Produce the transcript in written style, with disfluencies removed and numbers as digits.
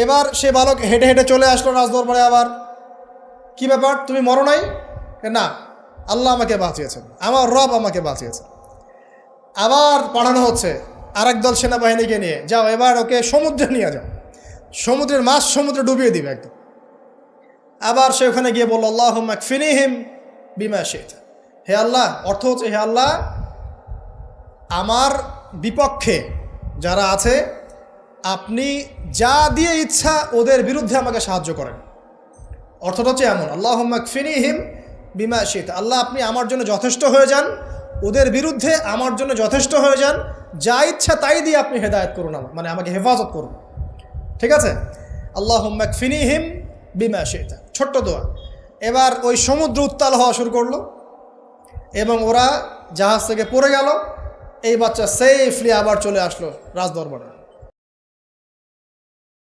এবার সে বালক হেঁটে হেঁটে চলে আসলো রাজদরবারে। আবার কি ব্যাপার, তুমি মরো নাই? না, আল্লাহ আমাকে বাঁচিয়েছেন, আমার রব আমাকে বাঁচিয়েছেন। আবার পাঠানো হচ্ছে আরেক দল সেনাবাহিনীকে নিয়ে, যাও এবার ওকে সমুদ্রে নিয়ে যাও, সমুদ্রের মাছ সমুদ্রে ডুবিয়ে দিবে একদম। আবার সে ওখানে গিয়ে বলল, আল্লাহুম্মা কফিনিহিম বিমা শি'তা, হে আল্লাহ, অর্থ হচ্ছে হে আল্লাহ, আমার বিপক্ষে যারা আছে আপনি যা দিয়ে ইচ্ছা ওদের বিরুদ্ধে আমাকে সাহায্য করেন। অর্থটা হচ্ছে এমন, আল্লাহুম্মা কফিনিহিম বিমা শি'তা, আল্লাহ আপনি আমার জন্য যথেষ্ট হয়ে যান, ওদের বিরুদ্ধে আমার জন্য যথেষ্ট হয়ে যান, যা ইচ্ছা তাই দিয়ে আপনি হেদায়েত করুন, মানে আমাকে হেফাজত করুন। ঠিক আছে, আল্লাহুম্মা কফিনিহিম বিমা শি'তা, ছোট্ট দোয়া। এবার ওই সমুদ্র উত্তাল হওয়া শুরু করলো এবং ওরা জাহাজ থেকে পড়ে গেল। এই বাচ্চা সেফলি আবার চলে আসলো রাজদরবারে।